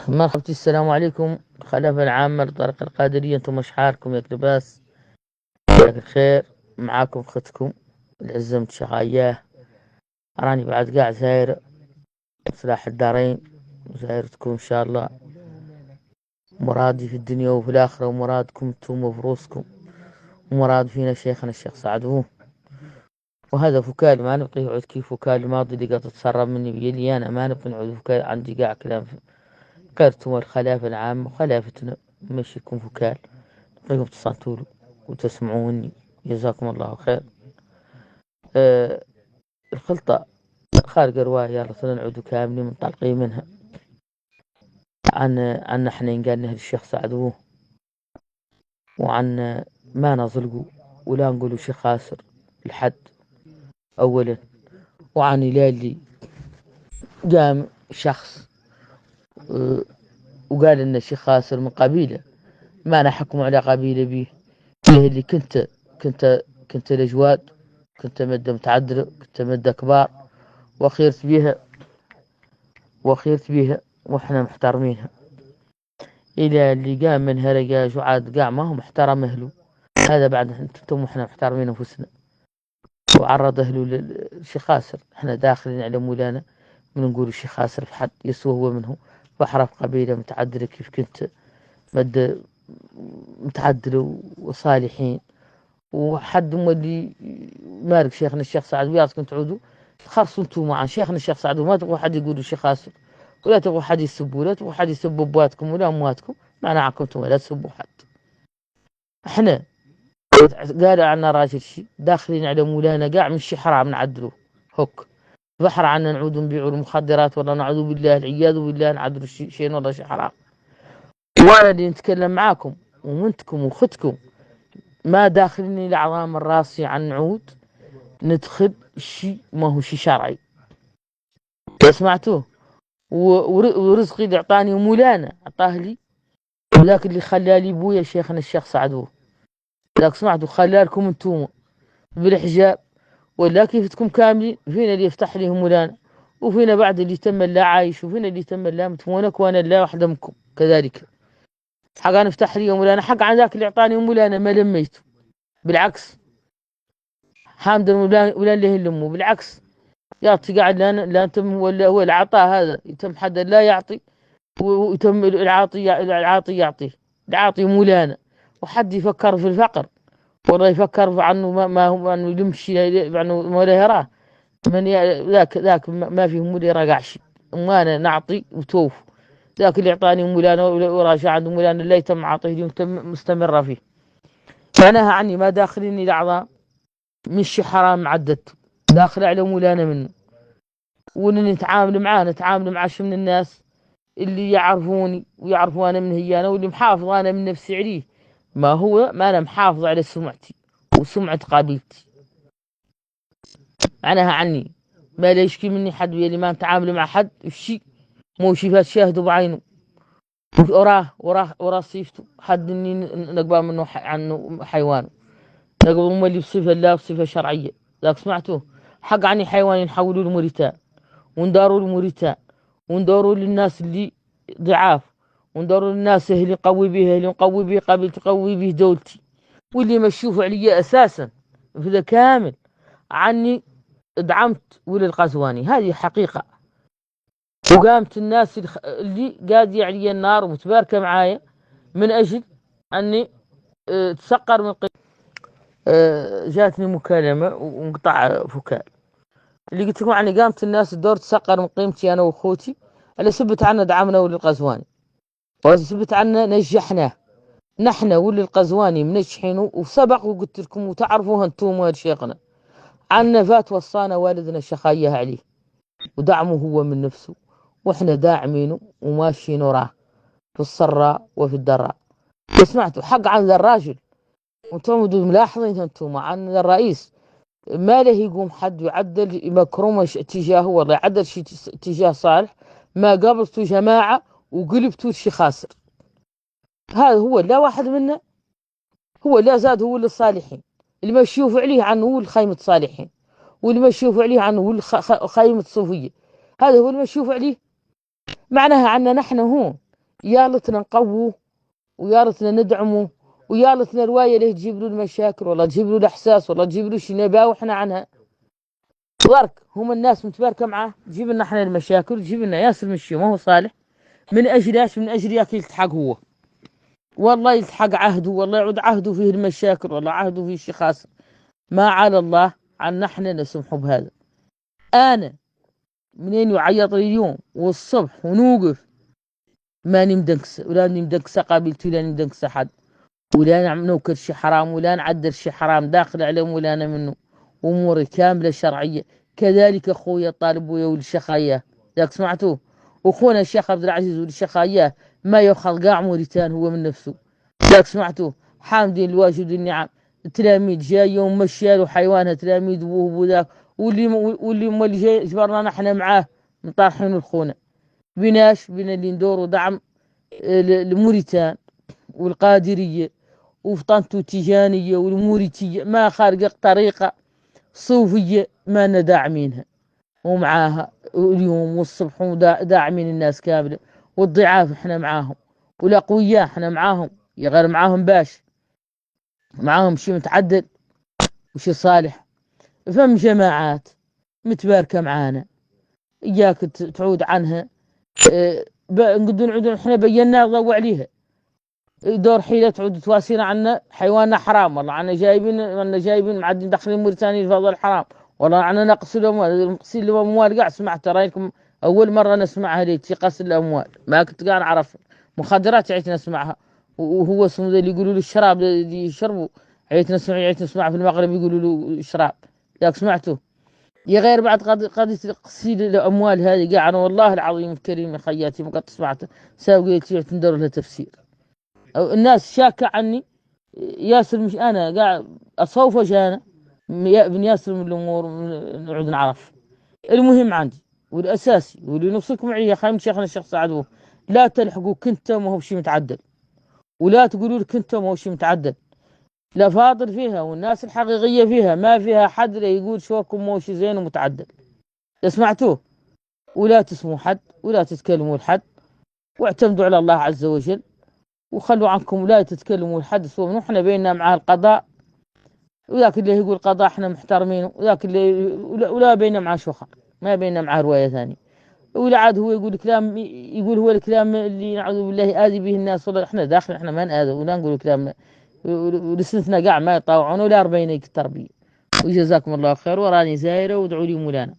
مرحبا، السلام عليكم. خلافة العامة لطريق القادرية، انتم مش حالكم يا لباس؟ مساك الخير. معاكم اختكم العزة شغاياه. راني بعد قاعد زاير صلاح الدارين، زايرتكم ان شاء الله. مرادي في الدنيا وفي الاخرة، ومرادكم انتم وفروسكم، ومراد فينا شيخنا الشيخ سعدوه. وهذا فكال ما نبقي يعود كيف فكال الماضي اللي قاعد تتسرب مني بيدي انا، ما نبقي نعود فكال. عندي قاع كلام قرتم الخلافة العامة وخلافتنا مشيكم فكال نبقيكم تصنتوا وتسمعوني. جزاكم الله خير. أه الخلطة خارج رواية يلا نعود كاملين منطلقين منها عن حنين قال نهر الشيخ سعدوه، وعن ما نظلقوا ولا نقولوا شي خاسر الحد أولا، وعن اللي قام شخص أه وقال إن شي خاسر من قبيلة ما نحكم على قبيلة به اللي كنت الأجواد، كنت مدة متعدلة، كنت مدة كبار وخيرت بيها واحنا محترمينها. الى اللي قام من هرجاج وعاد قاع ما هو محترم اهله، هذا بعد انتم واحنا محترمين انفسنا. وعرض اهله لشي خاسر، احنا داخلين على مولانا من نقول شي خاسر في حد يسوى هو منه. فحرف قبيلة متعدلة كيف كنت مدة متعدلة وصالحين، وحد اللي مالك شيخنا الشيخ سعد وياكم تعودوا تخرصوا انتم مع شيخنا الشيخ سعد، وما تبغوا حد يقول شي خاسر، ولا تبغوا حد يسبوا، ولا تبغوا حد يسب ابواتكم ولا امواتكم. معناكم انتم لا تسبوا حد. احنا قالوا عنا راجل شي داخلين على مولانا قاع من شي حرام نعدلوه هوك بحر عنا نعود نبيعوا المخدرات، ولا نعوذ بالله العياذ بالله نعدلوا شيء ولا شي حرام. وانا اللي نتكلم معاكم ومنتكم واختكم ما داخلني لعظام الراسي عن نعود ندخل شيء ما هو شيء شرعي. سمعتوه؟ ورزقي اللي اعطاني مولانا اعطاه لي، وذاك اللي خلالي ابويا شيخنا الشيخ سعدوه، ذاك سمعتوا خلالكم انتم بالحجاب. ولا كيفتكم كاملين، فينا اللي يفتح لي مولانا، وفينا بعد اللي تم لا عايش، وفينا اللي تم لا متمونك، وانا لا واحده منكم كذلك. حق انا افتح لي مولانا، حق عن ذاك اللي اعطاني مولانا ما لميته. بالعكس حامد ولا اللي يلمه بالعكس يعطي قاعد لا تم، ولا هو العطاء هذا يتم حد لا يعطي، ويتم العاطي يعطيه. العاطي مولانا، وحد يفكر في الفقر ولا يفكر في عنه ما هو انه يمشي عنه ولا يراه من ذاك ما فيه مولا رقع شيء. وانا نعطي وتوف. ذاك اللي اعطاني مولانا وراجع عنده مولانا لا يتم عاطيه وتم مستمره فيه. معناها عني ما داخليني الاعضاء مش حرام معدته، داخل على مولانا منه. ونتعامل معاه نتعامل مع شو من الناس اللي يعرفوني ويعرفوا انا من هي انا، واللي محافظ انا من نفسي عليه. ما انا محافظ على سمعتي وسمعة قبيلتي. معناها عني ما لا يشكي مني حد، واللي ما نتعامل مع حد في مو شي فات شاهده بعينه وراه صيفته حد اني نقبل منه عنه حيوان، نقبل اللي بصفة الله بصفة شرعية. ذاك سمعته حق عني حيوان نحولوا له موريتان، ونداروا له موريتان، وندوروا للناس اللي ضعاف، وندوروا للناس اللي قوي به، اللي نقوي به قبيلتي، قوي به دولتي. واللي مشوفوا علي اساسا في ذا كامل عني دعمت ولي القزواني، هذه حقيقة. وقامت الناس اللي قادية علي النار ومتباركة معايا من أجل أني تسقر من جاتني مكالمة وانقطع فكال. اللي قلت لكم عني قامت الناس الدور تسقر من قيمتي أنا وأخوتي، على سبت عنا دعمنا ولي القزواني، وسبت عنا نجحناه. نحن ولي القزواني منجحينه وسبق، وقلت لكم وتعرفوها انتم وهذا شيخنا عنا فات وصانا والدنا الشخاية عليه ودعمه هو من نفسه، واحنا داعمينه وماشيين وراه في السراء وفي الضراء. سمعتوا حق عن ذا الراجل، وانتم ملاحظين انتم عن ذا الرئيس ما له يقوم حد يعدل مكرمة اتجاهه، والله يعدل شيء اتجاه صالح. ما قابلتوا جماعة وقلبتوا شي خاسر. هذا هو لا واحد منا، هو لا زاد هو للصالحين. اللي ما يشوفوا عليه عنه هو الخيمة صالحين، واللي ما يشوفوا عليه عنه هو خيمة صوفية. هذا هو اللي ما يشوفوا عليه. معناها عنا نحن هون يا لتنا نقوه، ويا لتنا ندعمه، ويا لتنا رواية له تجيب له المشاكل، والله تجيب له الإحساس، والله تجيب له شي نباه إحنا عنها. ضرك هم الناس متباركة معاه، تجيب لنا إحنا المشاكل، تجيب لنا ياسر مشي ما هو صالح. من أجل إيش؟ من أجل ياك يلتحق هو، والله يلتحق عهده، والله يعود عهده فيه المشاكل، والله عهده فيه شي خاص. ما على الله عنا احنا نسمحوا بهذا. أنا منين يعيط لي اليوم والصبح ونوقف، ماني مدنكسة ولا مدنكسة قابلتي، ولا مدنكسة حد، ولا نعم نوكر شي حرام، ولا نعدل شي حرام داخل عليهم، ولا أنا منه. أموري كاملة شرعية. كذلك أخويا الطالب ويا والشخاياه ذاك سمعتوه، أخونا الشيخ عبد العزيز والشخاياه ما يأخذ قاع موريتان هو من نفسه. ذاك سمعتوه حامدين الواجب النعم. التلاميذ جاي يوم مشيال وحيوانها تلاميذ وهو ذاك، واللي جاي جبرنا نحن معاه مطارحين الخونة. بناش بنا اللي ندوروا دعم لموريتان والقادرية وفطنتو تيجانية والموريتية، ما خارق طريقة صوفية ما نداعمينها ومعاها اليوم والصبح، داعمين الناس كاملة. والضعاف احنا معاهم، والأقوياء احنا معاهم، يا غير معاهم باش معاهم شي متعدل وشي صالح. فم جماعات متباركة معانا، إياك تعود عنها. نقدر نعود احنا بينا ضوء عليها. دور حيلة تعود تواسينا عنا حيواننا حرام، والله عنا جايبين معدين داخلين موريتانيا الفضل حرام، والله عنا نقص الأموال، نقصين الأموال. قاعد سمعت رايكم أول مرة نسمعها لي قص الأموال، ما كنت قاعد أعرف. مخدرات عيت نسمعها، وهو اسمه ذا اللي يقولوا له الشراب اللي يشربوا، عيت نسمعها في المغرب يقولوا له شراب. ذاك سمعته. يا غير بعد قضية تقصير الأموال هذه، قاعد والله العظيم الكريم يا خياتي ما قد سمعت ساوي تندر لها تفسير. أو الناس شاكة عني. ياسر مش أنا قاعد أصوفش أنا بن ياسر من الأمور نقعد نعرف. المهم عندي والأساسي واللي نوصلكم معي يا خايم شيخنا الشيخ سعد، لا تلحقوا كنت ما هو شيء متعدل، ولا تقولوا لك كنت ما هو شيء متعدل. لا فاضل فيها، والناس الحقيقية فيها ما فيها حد لا يقول شوركم ما هو شيء زين ومتعدل. سمعتوه؟ ولا تسموا حد، ولا تتكلموا لحد، واعتمدوا على الله عز وجل، وخلوا عنكم لا تتكلموا لحد سوى احنا بيننا مع القضاء. وذاك اللي يقول قضاء احنا محترمينه، وذاك اللي ولا بيننا مع شوخر، ما بيننا مع رواية ثانية. ولا عاد هو يقول كلام، يقول هو الكلام اللي نعوذ بالله آذي به الناس، والله احنا داخل احنا ما نآذي ولا نقول كلام، ولسنتنا قاع ما يطاوعون ولا ربينا التربية. وجزاكم الله خير، وراني زايرة وادعوا لي مولانا.